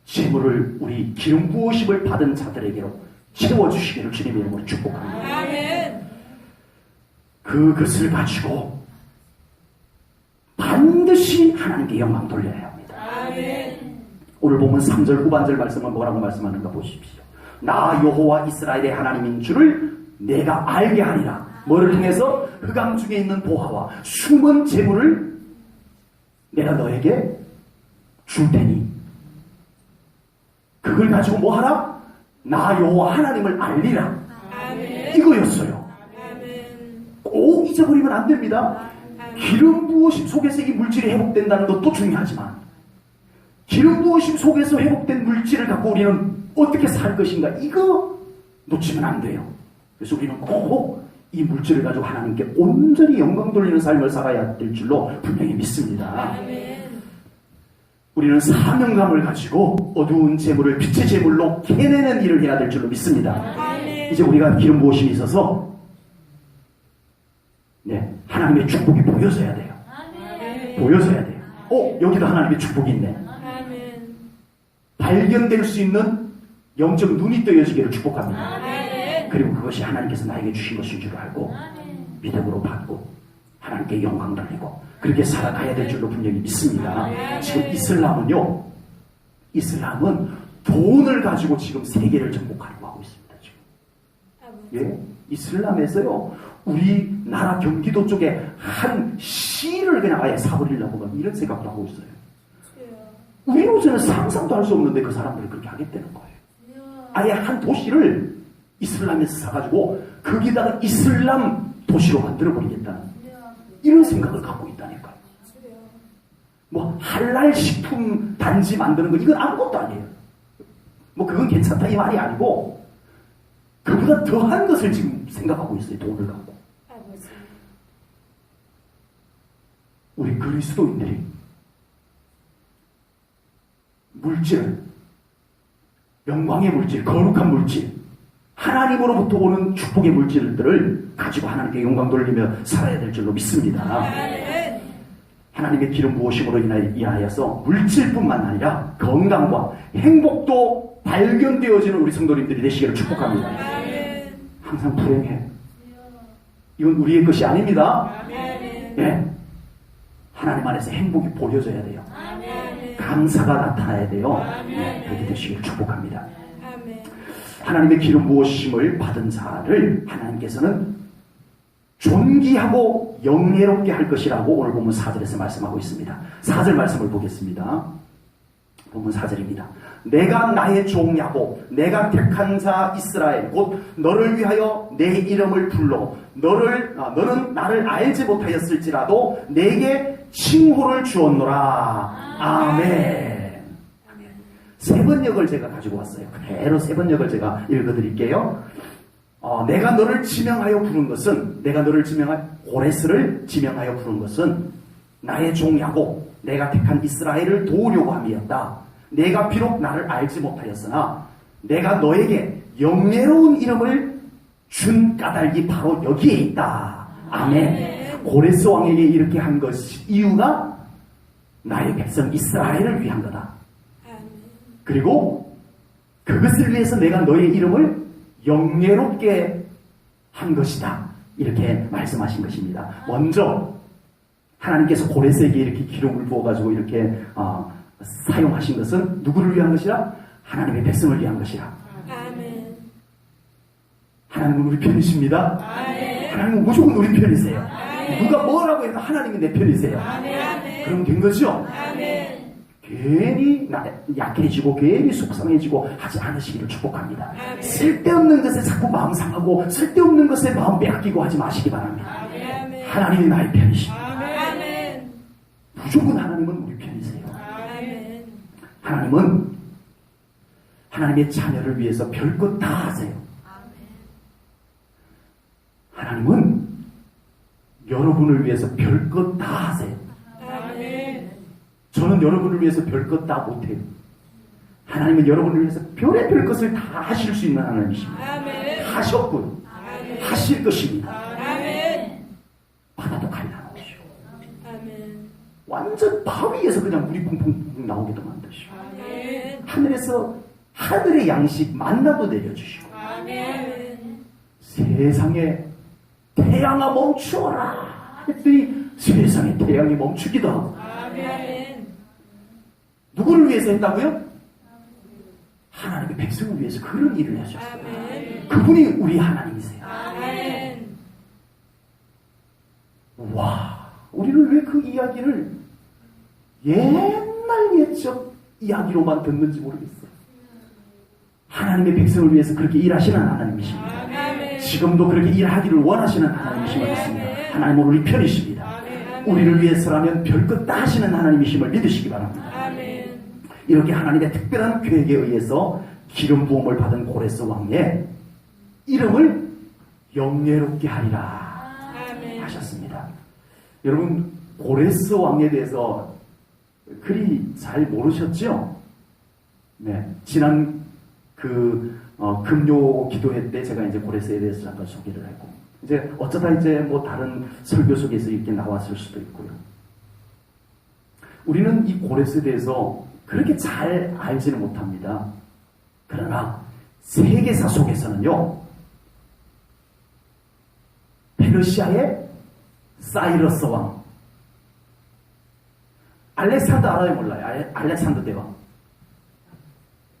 재물을 우리 기름 부으심을 받은 자들에게로 채워주시기를 주님의 이름으로 축복합니다. 아멘. 그것을 가지고 반드시 하나님께 영광 돌려야 합니다. 아멘. 오늘 보면 3절 후반절 말씀은 뭐라고 말씀하는가 보십시오. 나 여호와 이스라엘의 하나님인 줄을 내가 알게 하리라. 뭐를 통해서? 흑암 중에 있는 보화와 숨은 재물을 내가 너에게 줄 테니 그걸 가지고 뭐 하라? 나 여호와 하나님을 알리라. 아멘. 이거였어요. 아멘. 꼭 잊어버리면 안 됩니다. 기름 부으심 속에서 이 물질이 회복된다는 것도 중요하지만 기름 부으심 속에서 회복된 물질을 갖고 우리는 어떻게 살 것인가 이거 놓치면 안 돼요. 그래서 우리는 꼭 이 물질을 가지고 하나님께 온전히 영광 돌리는 삶을 살아야 될 줄로 분명히 믿습니다. 아멘. 우리는 사명감을 가지고 어두운 재물을 빛의 재물로 캐내는 일을 해야 될 줄로 믿습니다. 아멘. 이제 우리가 기름 부으심이 있어서 하나님의 축복이 보여져야 돼요. 아멘. 보여져야 돼요. 여기도 하나님의 축복이 있네. 아멘. 발견될 수 있는 영적 눈이 떠여지기를 축복합니다. 아멘. 그리고 그것이 하나님께서 나에게 주신 것인 줄 알고 믿음으로 받고 하나님께 영광 돌리고 그렇게 살아가야 될 줄로 분명히 믿습니다. 지금 이슬람은 돈을 가지고 지금 세계를 정복하려고 하고 있습니다. 지금. 이슬람에서요 우리나라 경기도 쪽에 한 시를 그냥 아예 사버리려고 이런 생각도 하고 있어요. 우리로서는 상상도 할 수 없는데 그 사람들이 그렇게 하겠다는 거예요. 아예 한 도시를 이슬람에서 사가지고 거기다가 이슬람 도시로 만들어버리겠다는 이런 생각을 갖고 있다니까요. 뭐 할랄 식품 단지 만드는 거 이건 아무것도 아니에요. 뭐 그건 괜찮다 이 말이 아니고 그보다 더한 것을 지금 생각하고 있어요. 돈을 갖고. 우리 그리스도인들이 물질, 영광의 물질, 거룩한 물질, 하나님으로부터 오는 축복의 물질들을 가지고 하나님께 영광 돌리며 살아야 될 줄로 믿습니다. 하나님의 기름 부으심으로 인하여서 물질뿐만 아니라 건강과 행복도 발견되어지는 우리 성도님들이 되시기를 축복합니다. 항상 불행해. 이건 우리의 것이 아닙니다. 하나님 안에서 행복이 보여져야 돼요. 감사가 나타나야 돼요. 그렇게 되시기를 축복합니다. 하나님의 기름 부으심을 받은 자를 하나님께서는 존귀하고 영예롭게 할 것이라고 오늘 본문 4절에서 말씀하고 있습니다. 4절 말씀을 보겠습니다. 본문 4절입니다. 내가 나의 종 야곱, 내가 택한 자 이스라엘, 곧 너를 위하여 내 이름을 불러 너는 나를 알지 못하였을지라도 내게 칭호를 주었노라. 아멘. 세 번역을 제가 가지고 왔어요. 그대로 세 번역을 제가 읽어드릴게요. 내가 너를 지명하여 부른 것은, 내가 너를 고레스를 지명하여 부른 것은 나의 종 야곱, 내가 택한 이스라엘을 도우려고 함이었다. 내가 비록 나를 알지 못하였으나 내가 너에게 영예로운 이름을 준 까닭이 바로 여기에 있다. 아멘. 고레스 왕에게 이렇게 한 것이 이유가 나의 백성 이스라엘을 위한 거다. 그리고 그것을 위해서 내가 너의 이름을 영예롭게 한 것이다. 이렇게 말씀하신 것입니다. 먼저 하나님께서 고레스에게 이렇게 기름을 부어가지고 이렇게 사용하신 것은 누구를 위한 것이라? 하나님의 백성을 위한 것이라. 아멘. 하나님은 우리 편이십니다. 아멘. 하나님은 무조건 우리 편이세요. 아멘. 누가 뭐라고 해도 하나님이 내 편이세요. 아멘. 그럼 된 거죠? 아멘. 괜히 약해지고 괜히 속상해지고 하지 않으시기를 축복합니다. 아멘. 쓸데없는 것에 자꾸 마음 상하고 쓸데없는 것에 마음 빼앗기고 하지 마시기 바랍니다. 아멘. 하나님이 나의 편이십니다. 아멘. 무조건 하나님은 우리 편이세요. 아멘. 하나님은 하나님의 자녀를 위해서 별것 다 하세요. 하나님은 여러분을 위해서 별것 다 하세요. 아멘. 저는 여러분을 위해서 별것 다 못해요. 하나님은 여러분을 위해서 별의별 것을 다 하실 수 있는 하나님이십니다. 아멘. 하셨군. 아멘. 하실 것입니다. 아멘. 바다도 갈라놓으시오. 아멘. 완전 바위에서 그냥 물이 퐁퐁 나오게도 만드시오. 아멘. 하늘에서 하늘의 양식 만나도 내려주시고 아멘. 세상에 태양아 멈추어라 했더니 세상에 태양이 멈추기도 하고. 아멘. 누구를 위해서 했다고요? 하나님의 백성을 위해서 그런 일을 하셨어요. 아멘. 그분이 우리 하나님이세요. 아멘. 와, 우리는 왜 그 이야기를 옛날 옛적 이야기로만 듣는지 모르겠어요. 하나님의 백성을 위해서 그렇게 일하시는 하나님이십니다. 아멘. 지금도 그렇게 일하기를 원하시는 하나님이심을 믿습니다. 하나님은 우리 편이십니다. 우리를 위해서라면 별것 다 하시는 하나님이심을 믿으시기 바랍니다. 아멘. 이렇게 하나님의 특별한 계획에 의해서 기름 부음을 받은 고레스 왕의 이름을 영예롭게 하리라 아멘. 하셨습니다. 여러분, 고레스 왕에 대해서 그리 잘 모르셨죠? 네, 지난 금요 기도회 때 제가 이제 고레스에 대해서 잠깐 소개를 했고, 이제 어쩌다 이제 뭐 다른 설교 속에서 이렇게 나왔을 수도 있고요. 우리는 이 고레스에 대해서 그렇게 잘 알지는 못합니다. 그러나 세계사 속에서는요, 페르시아의 사이러스 왕, 알렉산더 알아요, 몰라요? 알렉산더 대왕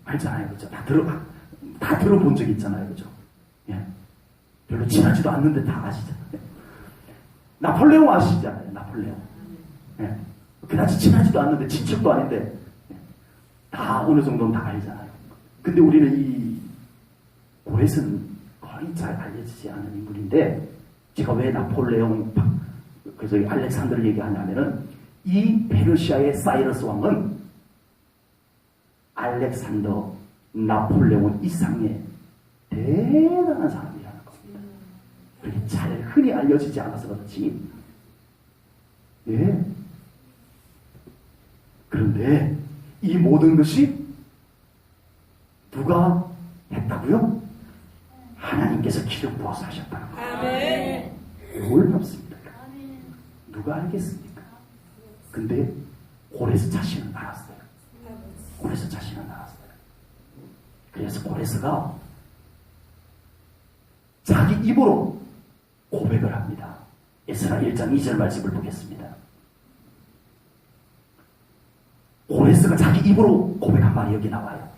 알잖아요, 그죠? 다 들어본 적 있잖아요, 그죠? 예. 별로 친하지도 않는데 다 아시잖아요. 나폴레옹 아시잖아요, 나폴레옹. 예. 그다지 친하지도 않는데 친척도 아닌데 다 어느 정도는 다 알잖아요. 근데 우리는 이 고레스는 거의 잘 알려지지 않은 인물인데, 제가 왜 나폴레옹 그래서 알렉산더를 얘기하냐면은 이 페르시아의 사이러스 왕은 알렉산더, 나폴레옹 이상의 대단한 사람이라는 겁니다. 그렇게 잘 흔히 알려지지 않아서 그렇지. 예. 그런데 이 모든 것이 누가 했다고요? 하나님께서 기름 부어서 하셨다는 거예요. 아멘. 놀랍습니다. 누가 알겠습니까? 근데 고레스 자신은 알았어요. 고레스 자신은 알았어요. 그래서 고레스가 자기 입으로 고백을 합니다. 에스라 1장 2절 말씀을 보겠습니다. 고레스가 자기 입으로 고백한 말이 여기 나와요.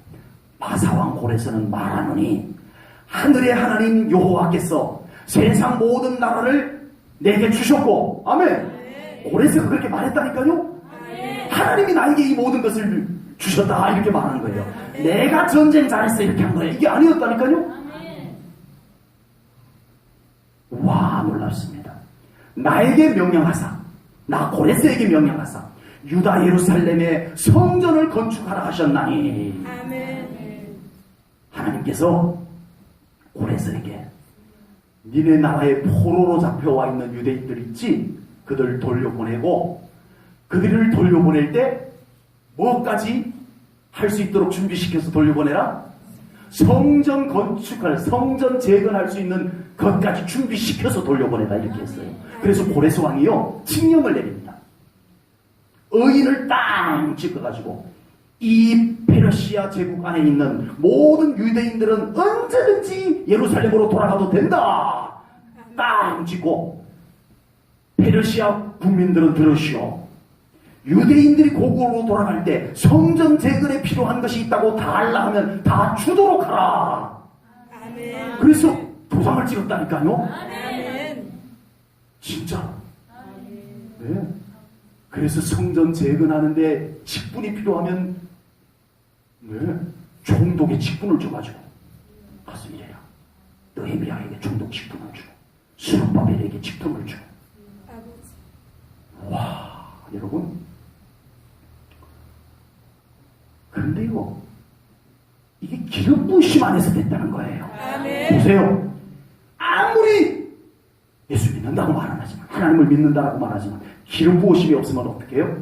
바사왕 고레스는 말하노니 하늘의 하나님 여호와께서 세상 모든 나라를 내게 주셨고, 아멘. 고레스가 그렇게 말했다니까요. 하나님이 나에게 이 모든 것을 주셨다 이렇게 말하는 거예요. 내가 전쟁 잘했어 이렇게 한 거예요. 이게 아니었다니까요. 와, 놀랍습니다. 나에게 명령하사, 나 고레스에게 명령하사 유다 예루살렘에 성전을 건축하라 하셨나니, 하나님께서 고레스에게 니네 나라에 포로로 잡혀와 있는 유대인들 있지? 그들을 돌려보내고, 그들을 돌려보낼 때 뭐까지 할 수 있도록 준비시켜서 돌려보내라? 성전 건축할, 성전 재건할 수 있는 것까지 준비시켜서 돌려보내라 이렇게 했어요. 그래서 고레스 왕이요 칙령을 내립니다. 의인을 땅 찍어가지고 이 페르시아 제국 안에 있는 모든 유대인들은 언제든지 예루살렘으로 돌아가도 된다. 땅 찍고, 페르시아 국민들은 들으시오. 유대인들이 고국으로 돌아갈 때 성전 재건에 필요한 것이 있다고 달라 하면 다 주도록 하라. 그래서 도장을 찍었다니까요. 진짜. 네. 그래서 성전 재건하는데 직분이 필요하면 총독의 직분을 줘가지고 가서 일해라. 느헤미야에게 총독 직분을 주고 스룹바벨에게 직분을 주고. 와, 여러분. 그런데요, 이게 기름 부으심 안에서 됐다는 거예요. 보세요. 아무리 예수 믿는다고 말은 하지만, 하나님을 믿는다고 말하지만 기름 부으심이 없으면 어떻게 해요?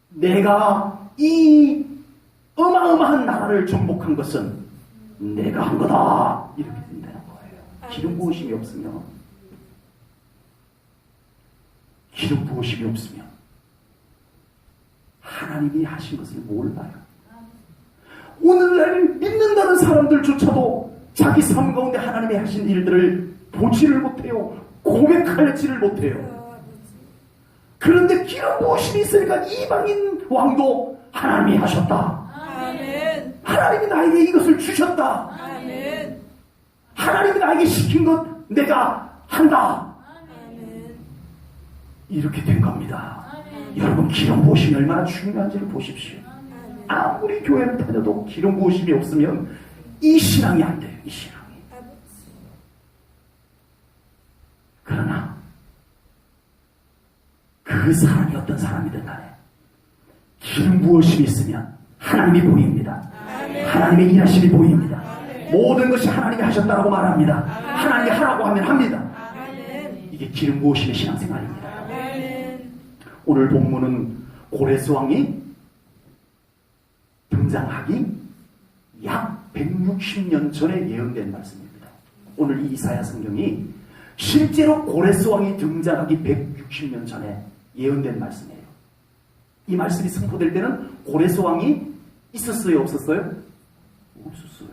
내가 이 어마어마한 나라를 정복한 것은 내가 한 거다 이렇게 된다는 거예요. 기름 부으심이 없으면, 기름 부으심이 없으면 하나님이 하신 것을 몰라요. 오늘날 믿는다는 사람들조차도 자기 삶 가운데 하나님이 하신 일들을 보지를 못해요. 고백하지를 못해요. 그런데 기름 부으심이 있으니까 이방인 왕도 하나님이 하셨다. 하나님이 나에게 이것을 주셨다. 하나님이 나에게 시킨 것 내가 한다. 이렇게 된 겁니다. 여러분, 기름 부으심이 얼마나 중요한지를 보십시오. 아무리 교회를 다녀도 기름 부으심이 없으면 이 신앙이 안 돼요. 이 신앙이. 그러나 그 사람이 어떤 사람이든 간에 기름 부으심이 있으면 하나님이 보입니다. 하나님의 일하심이 보입니다. 모든 것이 하나님이 하셨다고 말합니다. 하나님이 하라고 하면 합니다. 이게 기름 부으심의 신앙생활입니다. 오늘 본문은 고레스 왕이 등장하기 약 160년 전에 예언된 말씀입니다. 오늘 이 이사야 성경이 실제로 고레스 왕이 등장하기 160년 전에 예언된 말씀이에요. 이 말씀이 선포될 때는 고레스 왕이 있었어요? 없었어요? 없었어요.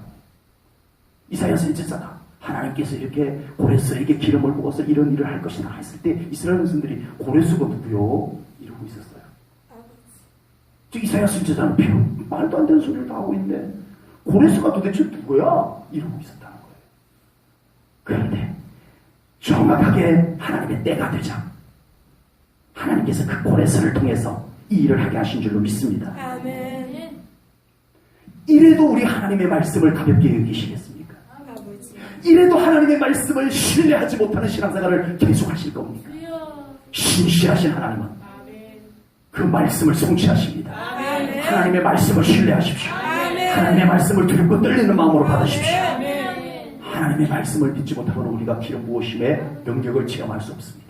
이사야 선지자가 하나님께서 이렇게 고레스에게 기름을 부어서 이런 일을 할 것이다 했을 때 이스라엘 백성들이 고레스가 누구요? 이러고 있었어요. 이사야 선지자는 말도 안 되는 소리를 다 하고 있는데 고레스가 도대체 누구야? 이러고 있었다는 거예요. 그런데 정확하게 하나님의 때가 되자 하나님께서 그 고레스를 통해서 이 일을 하게 하신 줄로 믿습니다. 아멘. 이래도 우리 하나님의 말씀을 가볍게 여기시겠습니까? 이래도 하나님의 말씀을 신뢰하지 못하는 신앙생활을 계속하실 겁니까? 신실하신 하나님은 그 말씀을 성취하십니다. 하나님의 말씀을 신뢰하십시오. 하나님의 말씀을 두렵고 떨리는 마음으로 받으십시오. 하나님의 말씀을 믿지 못하면 우리가 기름 부으심의 영역을 체험할 수 없습니다.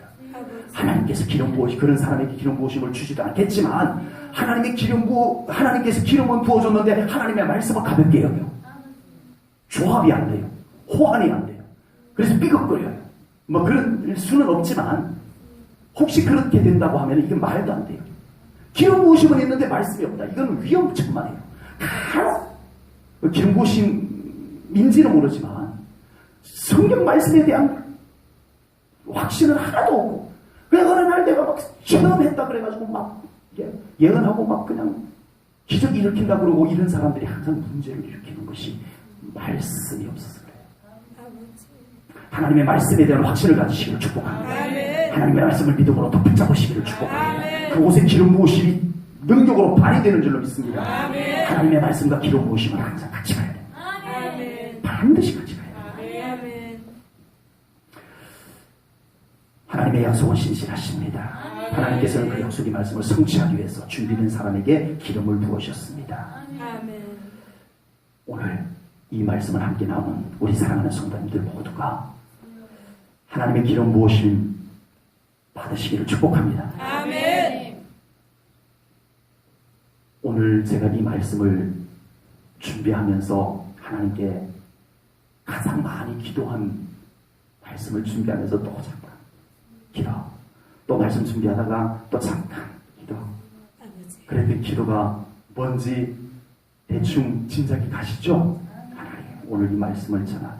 하나님께서 기름 부으심, 그런 사람에게 기름 부으심을 주지도 않겠지만 하나님께서 기름은 부어줬는데 하나님의 말씀은 가볍게 여겨요. 조합이 안 돼요. 호환이 안 돼요. 그래서 삐걱거려요. 뭐 그런 수는 없지만 혹시 그렇게 된다고 하면 이게 말도 안 돼요. 기름 부으심은 있는데 말씀이 없다. 이건 위험천만해요. 간혹 기름 부으심인지는 모르지만 성경 말씀에 대한 확신은 하나도 없고 그냥 어느 날 내가 막 체험했다 그래가지고 막 예언하고 막 그냥 기적 일으킨다 그러고 이런 사람들이 항상 문제를 일으키는 것이 말씀이 없어서 그래요. 하나님의 말씀에 대한 확신을 가지시기를 축복합니다. 하나님의 말씀을 믿음으로 더 붙잡으시기를 축복합니다. 그곳에 기름 부으심이 능력으로 발휘되는 줄로 믿습니다. 하나님의 말씀과 기름 부으심은 항상 같이 가야 돼요. 반드시 같이 가야 돼요. 하나님의 약속은 신실하십니다. 하나님께서는 그 약속의 말씀을 성취하기 위해서 준비된 사람에게 기름을 부으셨습니다. 오늘 이 말씀을 함께 나오는 우리 사랑하는 성도님들 모두가 하나님의 기름 부으심 받으시기를 축복합니다. 오늘 제가 이 말씀을 준비하면서 하나님께 가장 많이 기도한 말씀을 준비하면서 또 잠깐 기도, 또 말씀 준비하다가 또 잠깐 기도. 그랬더니 기도가 뭔지 대충 짐작이 가시죠? 하나님, 오늘 이 말씀을 전한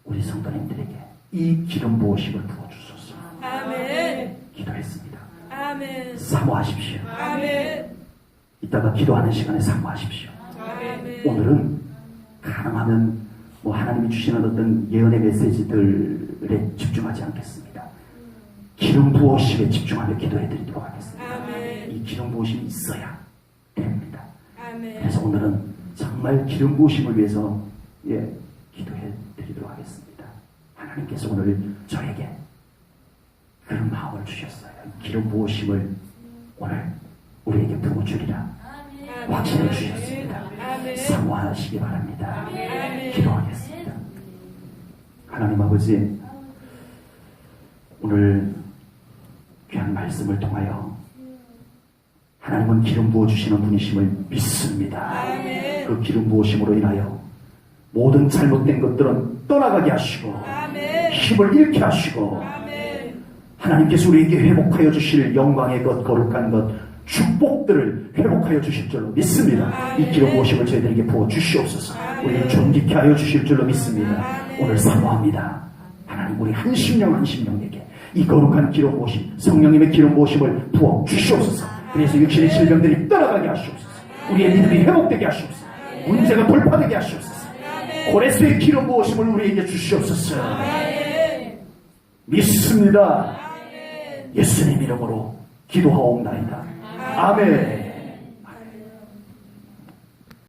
우리 성도님들에게 이 기름 부으심을 부어주소서. 기도했습니다. 사모하십시오. 이따가 기도하는 시간에 사모하십시오. 오늘은 가능하면 하나님이 주시는 어떤 예언의 메시지들에 집중하지 않겠습니다. 기름 부으심에 집중하며 기도해 드리도록 하겠습니다. 이 기름 부으심이 있어야 됩니다. 그래서 오늘은 정말 기름 부으심을 위해서 기도해 드리도록 하겠습니다. 하나님께서 오늘 저에게 그런 마음을 주셨어요. 기름 부으심을 오늘 우리에게 부어주리라 확신을 주셨습니다. 사모하시기 바랍니다. 기도하겠습니다. 하나님 아버지, 오늘 귀한 말씀을 통하여 하나님은 기름 부어주시는 분이심을 믿습니다. 그 기름 부으심으로 인하여 모든 잘못된 것들은 떠나가게 하시고 힘을 잃게 하시고 하나님께서 우리에게 회복하여 주실 영광의 것, 거룩한 것, 축복들을 회복하여 주실 줄로 믿습니다. 이 기름 부으심을 저희들에게 부어 주시옵소서. 우리를 존귀케 하여 주실 줄로 믿습니다. 오늘 사모합니다. 하나님, 우리 한 심령 한 심령에게 이 거룩한 기름 부으심, 성령님의 기름 부으심을 부어 주시옵소서. 그래서 육신의 질병들이 떠나가게 하시옵소서. 우리의 믿음이 회복되게 하시옵소서. 문제가 돌파되게 하시옵소서. 고레스의 기름 부으심을 우리에게 주시옵소서. 믿습니다. 예수님 이름으로 기도하옵나이다. 아멘.